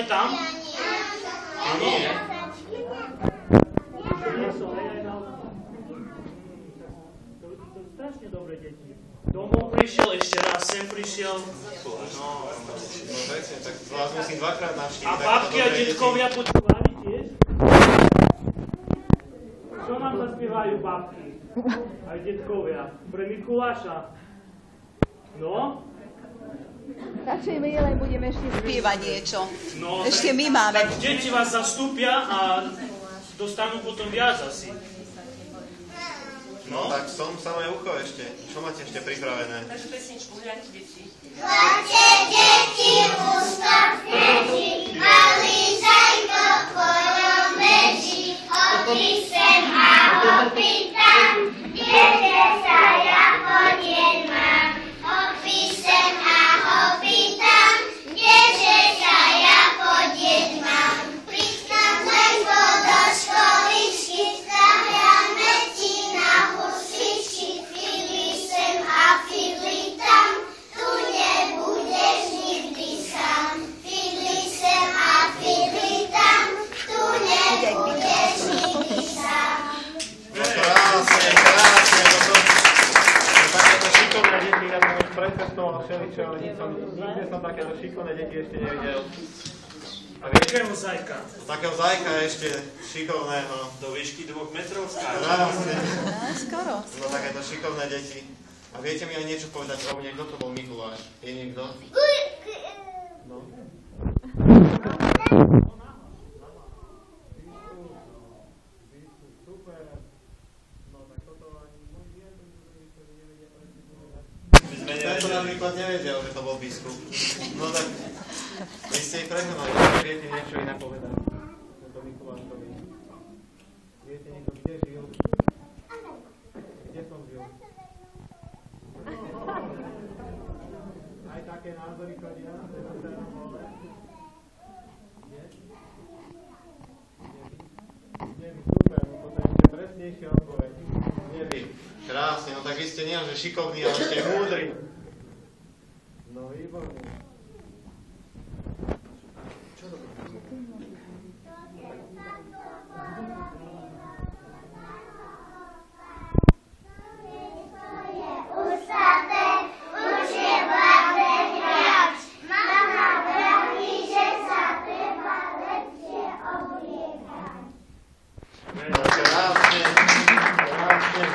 aj tam? Nie. To strašne dobré deti. Domov prišiel, ešte raz sem prišiel. No presne, tak vás musím dvakrát navštíviť. A babky a detkovia počúvali tiež? Čo nám zaspievajú babky? Aj detkovia? Pre Mikuláša? No? Radšej my len budeme ešte spievať niečo. No, ešte my máme. Tak deti vás zastúpia a dostanú potom viac asi. No tak som samé ucho ešte. Čo máte ešte pripravené? Takže pesničku hľadte, deti. Hľadte, deti, ústa vnedzi, a lízajko tvojom medzi. Hopí sem a hopí tam, viete sa, ako deň mám. Hopí sem a hopí tam, viete sa, ako deň mám. Prístam lenko do školičky, zahráme ti na husličky. Fili sem a fili tam, tu nebudeš nikdy sám. Fili sem a fili tam, tu nebudeš nikdy sám. No krásne, krásne. Takéto šikovné deti, ja som už predcestoval všeličo, ale nikde som takéto šikovné deti ešte nevidel. A Takého zajka. takého zajka ešte šikovného. Do výšky 2 metrov skáča. Krásne. Skoro. No takéto šikovné deti. A viete mi aj niečo povedať o mne, kto to bol Mikuláš? Je niekto? No. Tento napríklad nevedel, že to bol biskup. No tak, vy ste ich prehnali, viete niečo iné povedať. Tento Mikulášovi. Viete niekto, kde žil? Kde som žil? Aj také názory chodia, že na starom hole? Nie? Nevy, super, no potom ešte presnejšia odpoveď. Nevy. Krásne, no tak vy ste nie, že šikovní, ale ešte múdri. No výborne. Čo to bude? Usaté, už je mladé hráč. Mama vraví, že sa treba lepšie obliekať. No krásne, krásne.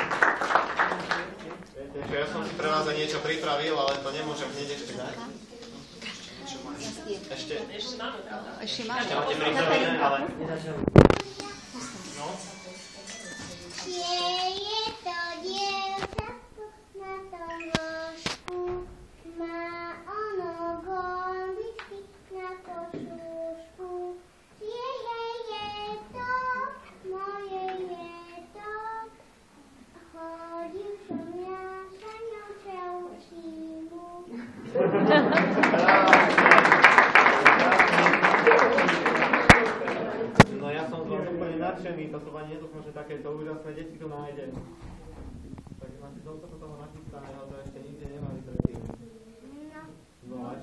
Viete, že ja som si pre vás aj niečo pripravil, ale to nemôžem hneď ešte dať. Ešte Ešte máme, pravda? Ešte máme. máte pripravené, ale... No. Kde je to dievčatko na tom ložku? Má ono gondičky na to šušku. Je to, moje je to. Chodil som ja sa ňou čaučímu. No ja som z vás úplne nadšený, to som ani nedúfam, že takéto úžasné deti tu nájdem. Takže máte toľko toho nachystaného, to ešte nikde nemali predtým. No a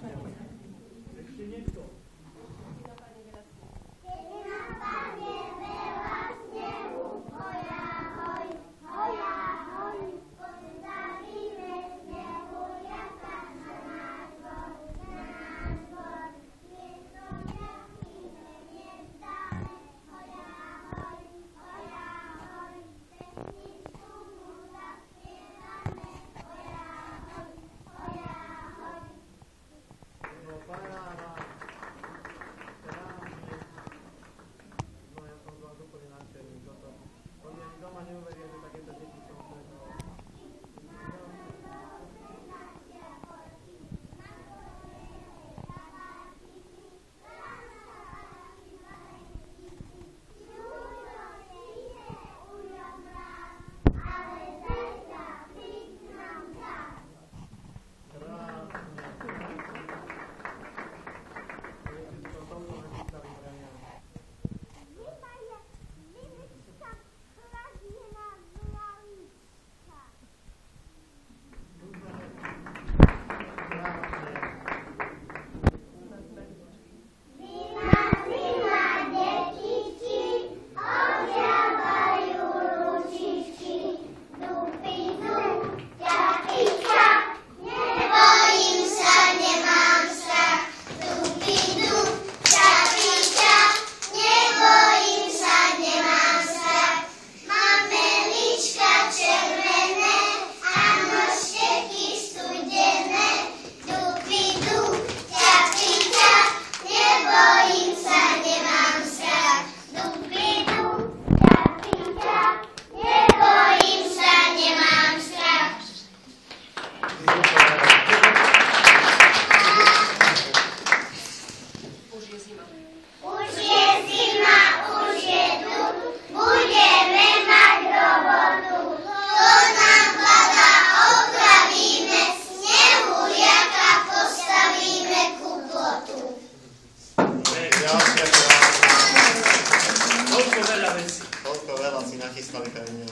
ešte niekto. Keď napadne veľa snehu, hoja hoj, poď zavíme snehu, jaká na náš dvor, miesto jaskyne nevzdáme, hoja hoj, pesničku mu zaspievame, hoja hoj. No paráda. chystali pre mňa?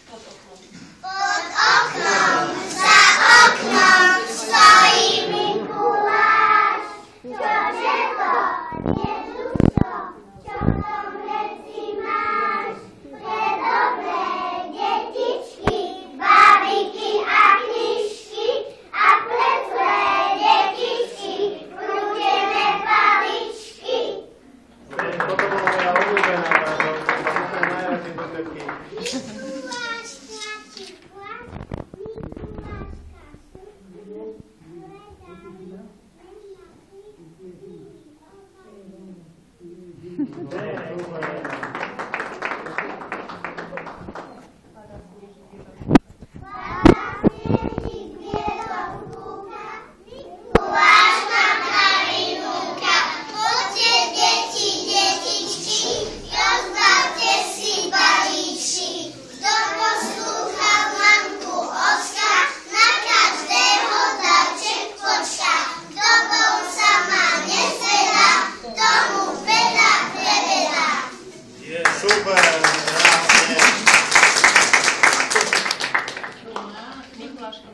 Pod oknom. Pod oknom, za oknom stojí Mikuláš. Čože to, Ježuško, čo v tom vreci máš? Pre dobré detičky, babiky a knižky a pre zlé detičky krútené paličky. Toto bola moja obľúbená, to som najradšej do všetky. Mikuláška, čipla, Mikuláška, Super, krásne. Mikuláško,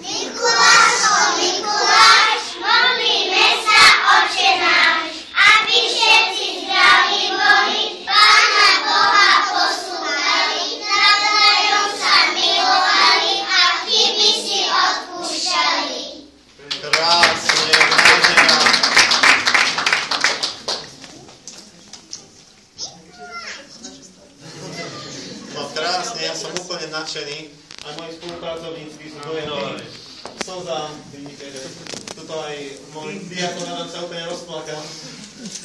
Mikuláško, Mikuláš, modlíme sa, Oče náš, aby všetci zdraví boli, Pána Boha poslúchali, navzájom sa milovali a chyby si odpúšťali. Krásne, nádhera. No krásne, ja som úplne nadšený. Aj moji spolupracovníci sú dojení. Som za, vidíte, že tuto aj môj diakon Adam sa úplne rozplakal.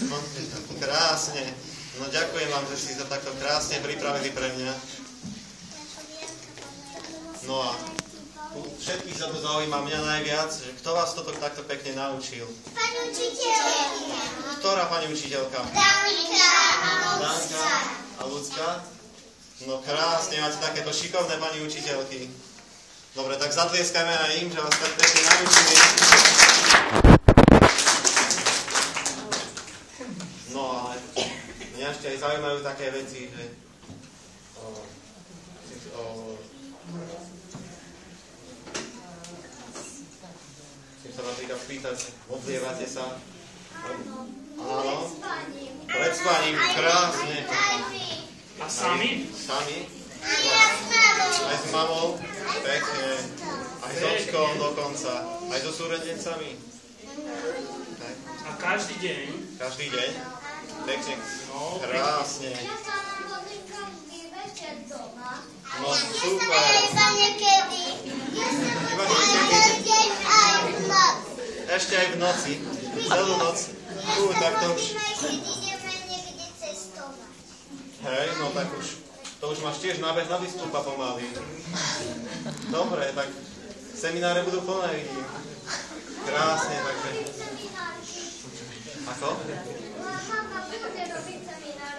No, krásne. No ďakujem vám, že ste sa takto krásne pripravili pre mňa. No a všetkých sa to zaujíma mňa najviac, že kto vás toto takto pekne naučil? Pani učiteľka. Ktorá pani učiteľka? Danka a Danka a Lucka? No krásne, máte takéto šikovné pani učiteľky. Dobre, tak zatlieskajme aj im, že vás tak pekne naučili. No ale mňa ešte aj zaujímajú také veci, že chcem sa napríklad spýtať, modlievate sa? Áno. Pred spaním, krásne. A sami? Sami? ja Aj s mamou? Pekne. Aj s očkom dokonca. Aj so súrodencami? Tak. A každý deň? Každý deň? Pekne. No, Krásne. Ja sa mám modliť každý večer doma. No Ja super. sa niekedy. Ja sa Iba modliť niekedy. aj deň, aj v noci. Ešte aj v noci. Celú noc. Tak to už. Modlíme, keď ideme niekde cestovať. Hej, no tak už. To už máš tiež nábeh na výstupa pomaly. Dobre, tak semináre budú plné, vidím. Krásne, takže. Ako? Mama bude robiť seminár.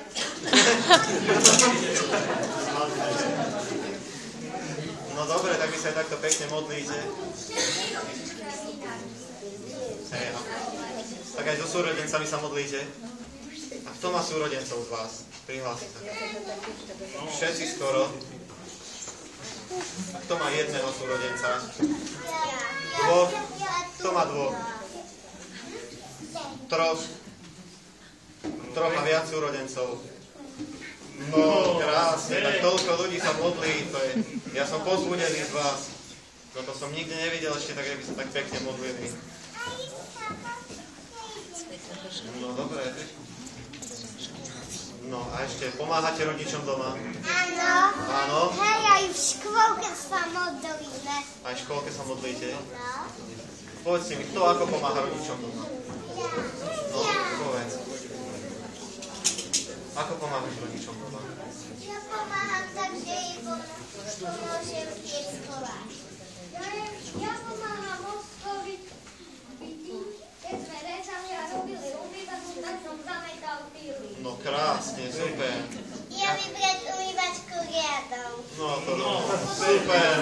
No dobre, tak vy sa aj takto pekne modlíte. Hej, no. Tak aj so súrodencami sa modlíte. A kto má súrodencov z vás? Prihlási sa. Všetci skoro. A kto má jedného súrodenca? Dvoch? Kto má dvoch? Troch? Troch a viac súrodencov. No, krásne, tak toľko ľudí sa modlí, to je, ja som pozbudený z vás. No to som nikdy nevidel ešte tak, aby sa tak pekne modlili. No, dobre. No, a ešte pomáhate rodičom doma? Áno. Áno? Hej, aj v škôlke sa modlíme. Aj v škôlke sa modlíte? No. Povedzte mi, kto ako pomáha rodičom doma? No, povedz. Ako pomáhaš rodičom doma? Ja pomáham tak, že jej pomôžem tiež schovať. Ja pomáham Oskovi. Vidím, keď sme rezali a robili umývadlu, tak som zametal píly. No krásne, super. Ja vybrať umývačku riadom. No to super.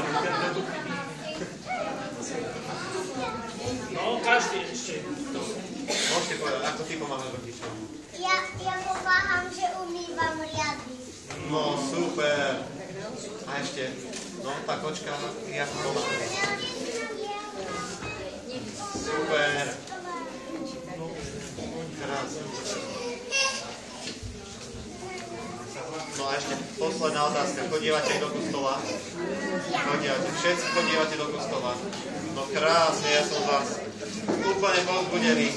No, každý ešte. Môžete povedať, ako ty pomáhaš rodičom? Ja pomáham, že umývam riady. No, super. A ešte, no, tá kočka, jak pomáha. Super. Krásne. No a ešte posledná otázka. Chodívate do kostola? Chodívate. Všetci chodívate do kostola. No krásne, ja som vás úplne povzbudený.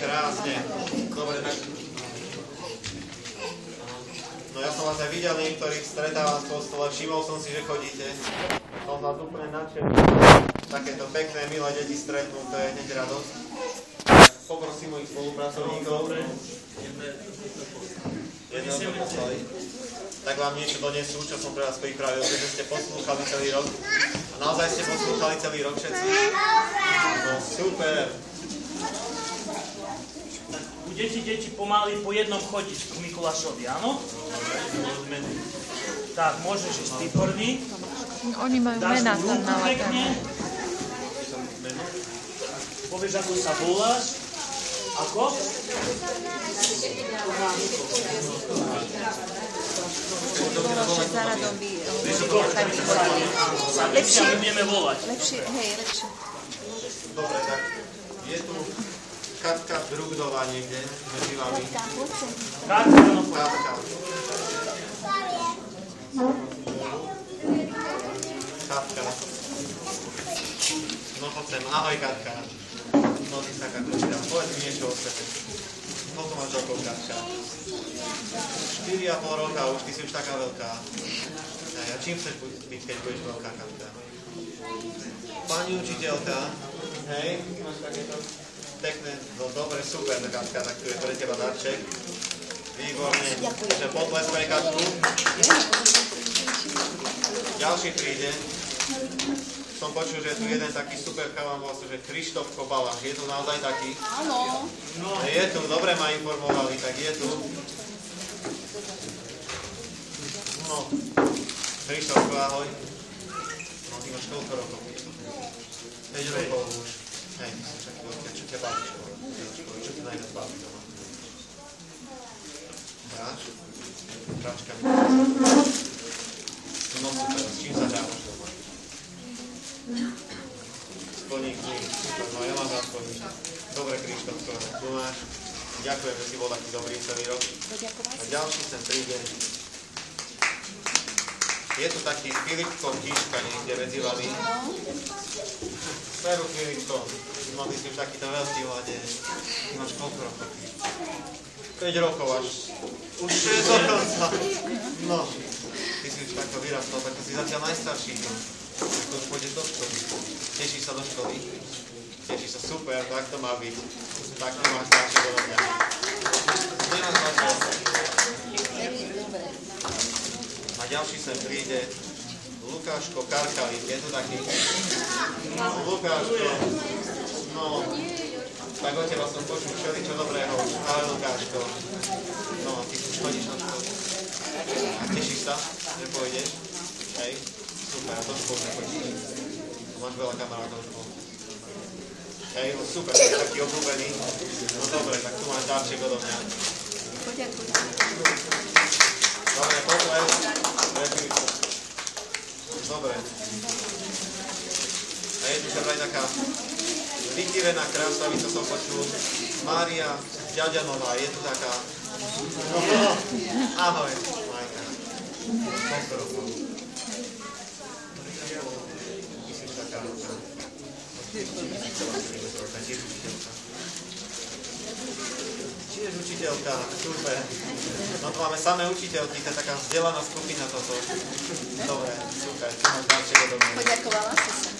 Krásne. Dobre, tak... No ja som vás aj videl niektorých stretávam z kostola. Všimol som si, že chodíte. Som vás úplne nadšený. Takéto pekné, milé deti stretnú, to je hneď radosť. Poprosím mojich spolupracovníkov. Jedného sme poslali. Tak vám niečo donesú, čo som pre vás pripravil, že ste poslúchali celý rok. A naozaj ste poslúchali celý rok všetci? No super. Tak budete deti pomaly po jednom chodiť k Mikulášovi, áno? Tak, môžeš ísť ty prvý. Oni majú mená tam naladané. Povieš, ako sa voláš. Ako? Bolo, že za radom by tak vyvolali. Lepšie budeme volať. Lepšie, hej, lepšie. Dobre, tak je tu Katka Drugdová niekde medzi vami. Katka, no Katka. Katka. No poď sem. Ahoj, Katka. No ty taká kručka. Povedz mi niečo o sebe. Koľko máš rokov, Katka? 4,5 roka, už ty si už taká veľká. A čím chceš byť, keď budeš veľká, Katka? Pani učiteľka. Hej, ty máš takéto pekné, no dobre, super, Katka, tak tu je pre teba darček. Výborne. Takže potles pre Katku. Ďalší príde. Som počul, že je tu jeden taký super chalan, volá sa, že Krištof Kobaláš. Je tu naozaj taký? Áno. No. Je tu, dobre ma informovali, tak je tu. No. Krištof, ahoj. No, ty máš koľko rokov? 5 rokov už. Hej, čo ťa baví? Čo ti najviac baví doma? Hráš? Hráčka mi. No super, s čím sa hrávaš doma? Koníky, super, no ja mám rád koníky. Dobre, Krištof, tu máš. Ďakujem, že si bol taký dobrý celý rok. A ďalší sem príde. Je tu taký Filipko Tíška niekde medzi vami. Seru Filipko, no ty si už takýto veľký mladé. Ty máš koľko rokov? 5 rokov až. Už 6 dokonca. No, ty si už takto vyrastol, tak si zatiaľ najstarší. To už pôjdeš do školy. Tešíš sa do školy? Tešíš sa, super, tak to má byť. Tak to máš ďalšie do mňa. Nemáš ďalšie. A ďalší sem príde Lukáško Karkalík. Je to taký? Lukáško. No, tak od teba som počul všeličo dobrého. Ale Lukáško. No, ty už chodíš na školu. A tešíš sa, že pôjdeš? Hej. Super, a to školu nechodíš. Máš veľa kamarátov v školu. Hej, no super, to je taký obľúbený. No dobre, tak tu máš dárček odo mňa. Poďakujem. Dobre, potles. Dobre. A je tu sa vraj taká vydivená krásavica, som počul. Mária Ďaďanová, je tu taká. Ahoj, Majka. Koľko rokov? Myslíš taká roka? Tiež učiteľka, super. No to máme samé učiteľky, to je taká vzdelaná skupina toto. Dobre, super, tu máš ďalšie do mňa. Poďakovala si sa.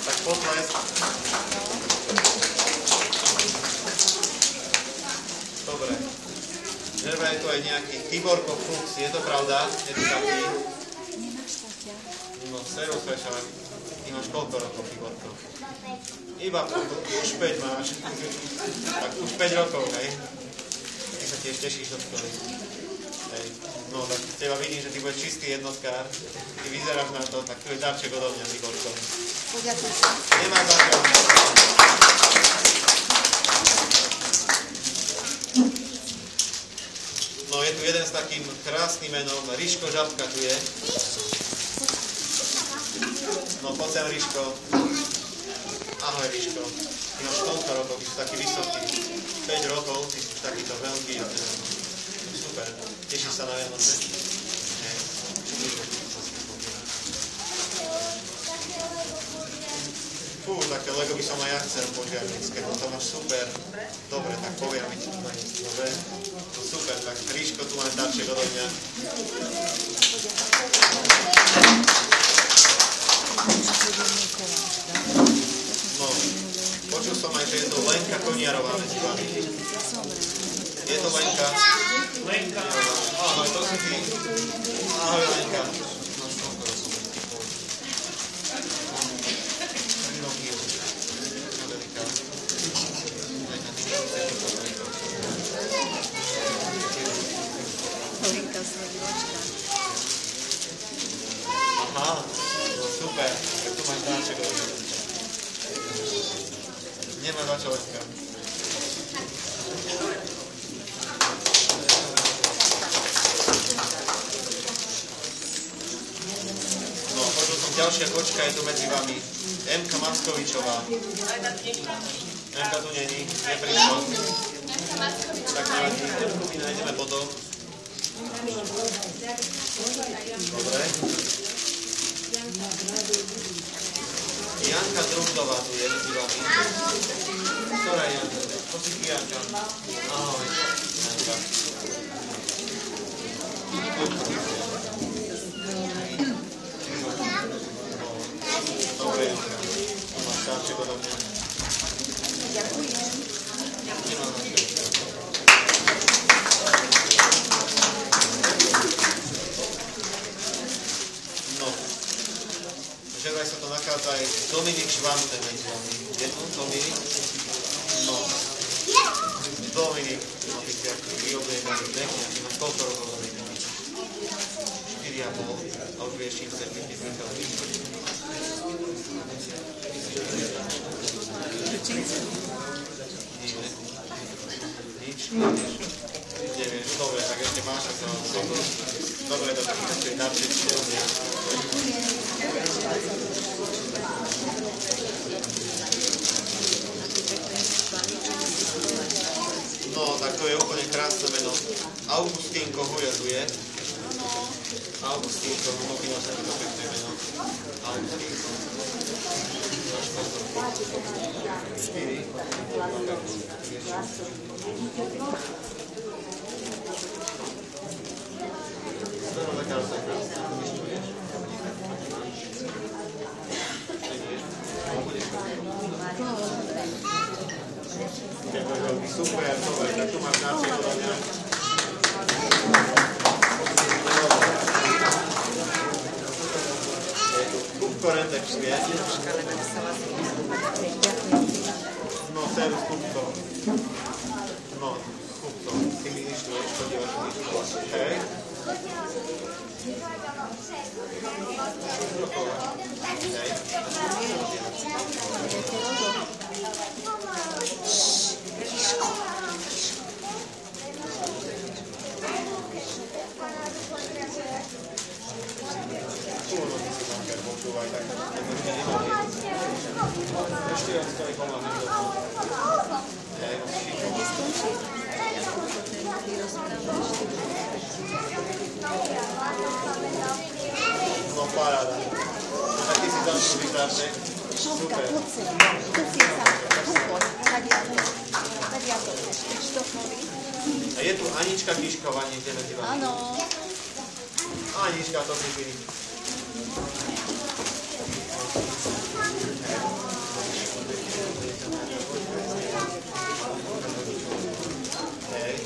Tak potles. Dobre. Žerva je tu aj nejaký Tiborko Fuchs, je to pravda? Je to taký? Nemáš fotia? No, seru svešák. Ty máš koľko rokov, Tiborko? Iba už 5 máš. Tak už 5 rokov, hej? Ty sa tiež tešíš od školy. Hej. No, tak teba vidím, že ty budeš čistý jednotkár. Ty vyzeráš na to, tak tu je darček odo mňa, Tiborko. Poďakuj sa. Nemá za čo. No, je tu tu jeden s takým krásnym menom, Ríško Žabka tu je. No poď sem, Ríško. Ahoj, Ríško. Ty máš koľko rokov, ty si taký vysoký. 5 rokov, ty si takýto veľký. Super. Tešíš sa na Vianoce? Hej. Fú, také Lego by som aj ja chcel požiarnické, no to máš super. Dobre, tak poviem ti to aj. Dobre, no super, tak Ríško, tu máš darček odo mňa. No, počul som aj, že je to Lenka Koniarová medzi vami. Je to Lenka? Lenka. Ahoj, to si ty. Ahoj, Lenka. Aha, no super, tak tu máš dáček. Nemá za čo, Lenka. No, počul som ďalšia kočka, je tu medzi vami. Emka Mackovičová. Emka tu není, neprišla. Tak nevadí, Emku my nájdeme potom. Dobre. Janka Druždová tu je medzi vami. Ktorá je Janka? To si ty, Janka. Ahoj, Janka. Dobre, Janka. Tu máš dáček odo mňa. Ďakujem. Nemám na čo. No. Že vraj sa to nachádza aj Dominik Švante medzi vami. Je tu Dominik? No. Dominik, no ty si aký vyobliedaný pekne, a ty máš koľko rokov, Dominik? 4,5 a už vieš, čím chceš byť vyznikal. Nič? Nevieš, dobre, tak ešte máš sa sa dobre, ešte darček šťovne. No, tak to je úplne krásne meno. Augustínko Huja tu je. Augustínko, mokino sa mi to pekné meno. Augustínko. Štyri. Zdoro, taká krásna. Super, dobre, tak tu máš náček odo mňa. Je tu Kupko Rentexie. No, servus Kupko. No, Kupko, ty mi nič tu vieš, podívaš mi. Hej. Počúvaj, tak ešte raz to aj pomáham. Hej, no paráda. Tak ty si tam tu vyzdášek. Šovka, poď sem. Tu si je sám. Tu poď. Tak ja to chceš štofnovi. A je tu Anička Kišková niekde medzi vami. Áno. Anička, to si ty. Hej.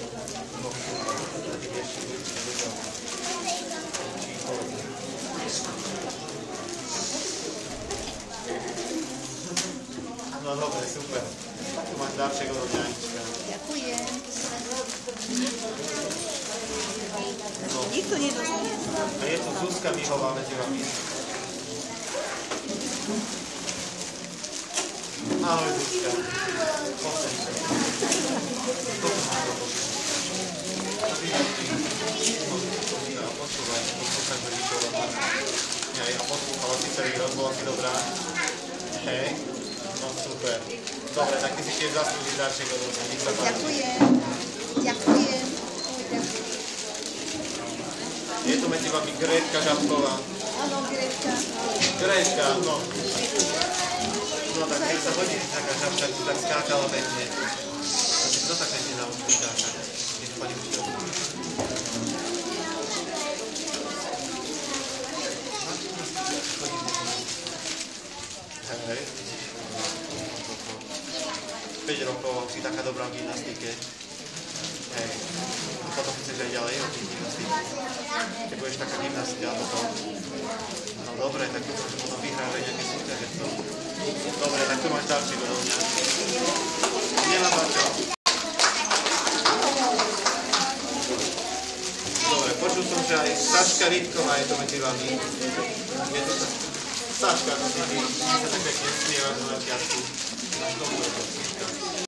No dobre, super. Tu máš darček odo mňa, Anička. Ďakujem. No. Nikto nedoznie. A je tu Zuzka Mihová medzi vami. Ahoj, Zuzka. Poďme sa. Počúvaj, poslúchaj rodičov. Hej, a poslúchala si celý rok, bola si dobrá. Hej, no super. Dobre, tak ty si tiež zaslúžiš darček od mňa, nech sa páči. Ďakujem. Je tu medzi vami Grétka Žabková. Áno, Grétka. Grétka, no. No tak keď sa hodíš taká žabka, tu tak skákala pekne. A ty kto tak pekne naučil skákať? Keď pani učiteľka. Hej. 5 rokov, si taká dobrá v gymnastike. Hej. Potom chceš aj ďalej robiť gymnastiku. Keď budeš taká gymnastika, potom... No dobre, tak dúfam, že potom vyhráš aj nejaké súťaže. Dobre, tak tu máš darček odo mňa. Nemám čo. Dobre, počul som, že aj Saška Rítková je to medzi vami. Je to Saška, to si ty sa tak pekne smieva na ťažku.